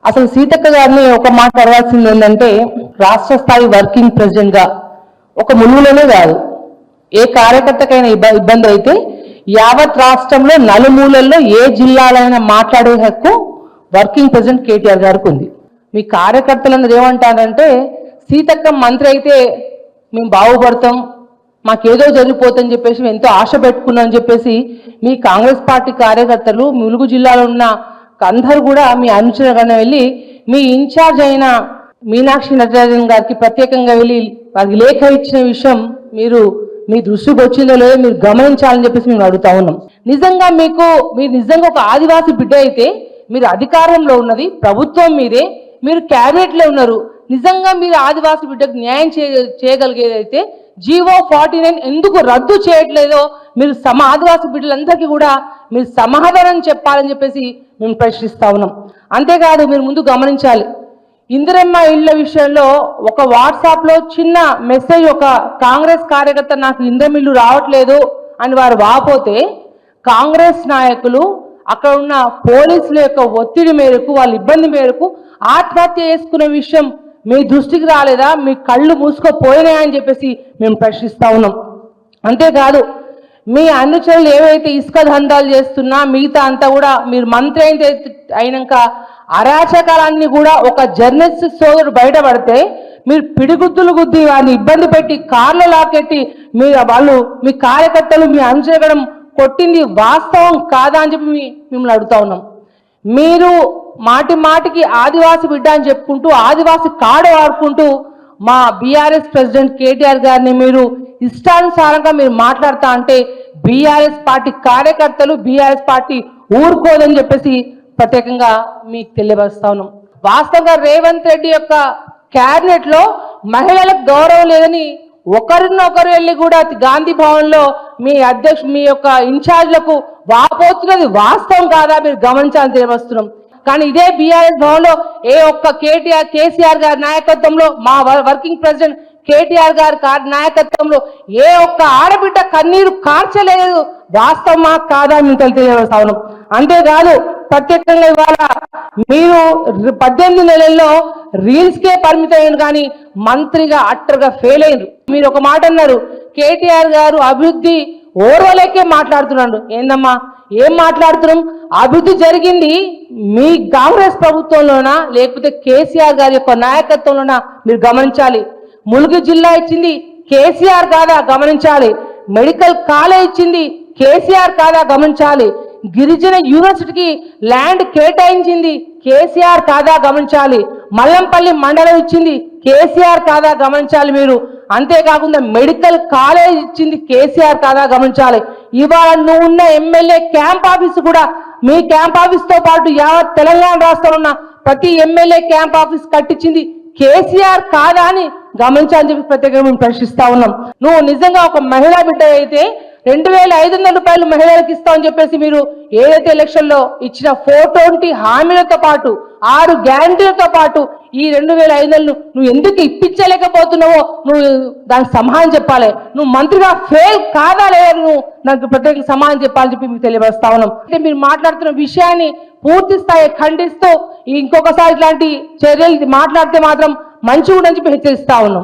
అసలు సీతక్క గారిని ఒక మాట అడగాల్సింది ఏంటంటే రాష్ట్ర స్థాయి వర్కింగ్ ప్రెసిడెంట్ గా ఒక ములుగులోనే కాదు ఏ కార్యకర్తకైనా ఇబ్బంది అయితే యావత్ రాష్ట్రంలో నలుమూలల్లో ఏ జిల్లాలైనా మాట్లాడే హక్కు వర్కింగ్ ప్రెసిడెంట్ కేటీఆర్ గారికి ఉంది. మీ కార్యకర్తలందరూ ఏమంటారంటే సీతక్క మంత్రి అయితే మేము బాగుపడతాం, మాకేదో జరిగిపోతుందని చెప్పేసి ఎంతో ఆశ పెట్టుకున్నాం అని చెప్పేసి మీ కాంగ్రెస్ పార్టీ కార్యకర్తలు ములుగు జిల్లాలో ఉన్న అందరూ కూడా మీ అనుచరులను వెళ్ళి మీ ఇన్ఛార్జ్ అయిన మీనాక్షి నటరాజన్ గారికి ప్రత్యేకంగా వెళ్ళి వారికి లేఖ ఇచ్చిన విషయం మీరు మీ దృష్టికి వచ్చిందో లేదో మీరు గమనించాలని చెప్పేసి మేము అడుగుతా ఉన్నాం. నిజంగా మీరు నిజంగా ఒక ఆదివాసీ బిడ్డ అయితే మీరు అధికారంలో ఉన్నది ప్రభుత్వం మీదే, మీరు క్యాబినెట్లో ఉన్నారు, నిజంగా మీరు ఆదివాసీ బిడ్డకు న్యాయం చేయగలిగేదైతే జీవో 49 ఎందుకు రద్దు చేయట్లేదో మీరు ఆదివాసీ బిడ్డలందరికీ కూడా మీరు సమాధానం చెప్పాలని చెప్పేసి మేము ప్రశ్నిస్తా ఉన్నాం. అంతేకాదు మీరు ముందు గమనించాలి, ఇందిరమ్మ ఇళ్ల విషయంలో ఒక వాట్సాప్లో చిన్న మెసేజ్ ఒక కాంగ్రెస్ కార్యకర్త నాకు ఇందిరమ్మ ఇల్లు రావట్లేదు అని వారు వాపోతే కాంగ్రెస్ నాయకులు అక్కడ ఉన్న పోలీసుల యొక్క ఒత్తిడి మేరకు వాళ్ళ ఇబ్బంది మేరకు ఆత్మహత్య చేసుకునే విషయం మీ దృష్టికి రాలేదా? మీ కళ్ళు మూసుకుపోయినాయని చెప్పేసి మేము ప్రశ్నిస్తా ఉన్నాం. అంతేకాదు మీ అనుచరులు ఏవైతే ఇసుక దందాలు చేస్తున్నా మిగతా అంతా కూడా మీరు మంత్రి అయినాక అరాచకాలన్నీ కూడా ఒక జర్నలిస్ట్ సోదరుడు బయటపడితే మీరు పిడిగుద్దులు గుద్ది వారిని ఇబ్బంది పెట్టి కార్లో లాకెట్టి మీ కార్యకర్తలు మీ అనుచరగడం కొట్టింది వాస్తవం కాదా అని చెప్పి మిమ్మల్ని అడుగుతా ఉన్నాం. మీరు మాటికి ఆదివాసి బిడ్డ అని చెప్పుకుంటూ ఆదివాసి కాడ వాడుకుంటూ మా బీఆర్ఎస్ ప్రెసిడెంట్ కేటీఆర్ గారిని మీరు ఇష్టానుసారంగా మీరు మాట్లాడుతా అంటే బీఆర్ఎస్ పార్టీ కార్యకర్తలు బీఆర్ఎస్ పార్టీ ఊరుకోదని చెప్పేసి ప్రత్యేకంగా మీకు తెలియపరుస్తా ఉన్నాం. వాస్తవంగా రేవంత్ రెడ్డి యొక్క క్యాబినెట్ లో మహిళలకు గౌరవం లేదని ఒకరినొకరు వెళ్ళి కూడా గాంధీ భవన్ లో మీ యొక్క ఇన్ఛార్జ్లకు వాపోతున్నది వాస్తవం కాదా మీరు గమనించాలని తెలియవస్తున్నాం. కానీ ఇదే బీఆర్ఎస్ భవన్ లో ఏ ఒక్క కేసీఆర్ గారి నాయకత్వంలో మా వర్కింగ్ ప్రెసిడెంట్ కేటీఆర్ గారి నాయకత్వంలో ఏ ఒక్క ఆడబిడ్డ కన్నీరు కార్చలేదు, వాస్తవమా కాదా మేము తెలియజేస్తా ఉన్నాం. అంతేకాదు ప్రత్యేకంగా ఇవాళ మీరు 18 నెలల్లో రీల్స్కే పరిమితమైన కానీ మంత్రిగా అట్టర్గా ఫెయిల్ అయ్యారు. మీరు ఒక మాట అన్నారు, కేటీఆర్ గారు అభివృద్ధి ఓర్వలేకే మాట్లాడుతున్నాడు. ఏందమ్మా ఏం మాట్లాడుతున్నాం? అభివృద్ధి జరిగింది మీ కాంగ్రెస్ ప్రభుత్వంలోనా లేకపోతే కేసీఆర్ గారి యొక్క నాయకత్వంలోనా మీరు గమనించాలి. ములుగు జిల్లా ఇచ్చింది కేసీఆర్ కాదా గమనించాలి. మెడికల్ కాలేజ్ ఇచ్చింది కేసీఆర్ కాదా గమనించాలి. గిరిజన యూనివర్సిటీకి ల్యాండ్ కేటాయించింది కేసీఆర్ కాదా గమనించాలి. మల్లంపల్లి మండలం ఇచ్చింది కేసీఆర్ కాదా గమనించాలి మీరు. అంతేకాకుండా మెడికల్ కాలేజ్ ఇచ్చింది కేసీఆర్ కాదా గమనించాలి. ఇవాళ నువ్వు ఉన్న ఎమ్మెల్యే క్యాంప్ ఆఫీస్ కూడా మీ క్యాంప్ ఆఫీస్ తో పాటు యావత్ తెలంగాణ రాష్ట్రంలో ఉన్న ప్రతి ఎమ్మెల్యే క్యాంప్ ఆఫీస్ కట్టించింది కేసీఆర్ కాదా అని గమనించాలని చెప్పి ప్రత్యేకంగా మేము ప్రశ్నిస్తా ఉన్నాం. నువ్వు నిజంగా ఒక మహిళా బిడ్డ అయితే 2500 రూపాయలు మహిళలకు ఇస్తామని చెప్పేసి మీరు ఏదైతే ఎలక్షన్ లో ఇచ్చిన 420 హామీలతో పాటు 6 గ్యారంటీలతో పాటు ఈ 2500 నువ్వు ఎందుకు ఇప్పించలేకపోతున్నావో నువ్వు దానికి సమాధానం చెప్పాలి. నువ్వు మంత్రిగా ఫెయిల్ కాదా లేదా నువ్వు నాకు ప్రత్యేక సమాధానం చెప్పాలని చెప్పి మీకు తెలియపరుస్తా ఉన్నాం. అయితే మీరు మాట్లాడుతున్న విషయాన్ని పూర్తి స్థాయి ఖండిస్తూ ఇంకొకసారి ఇట్లాంటి చర్యలు మాట్లాడితే మాత్రం మంచిగా ఉండని చెప్పి హెచ్చరిస్తా ఉన్నాం.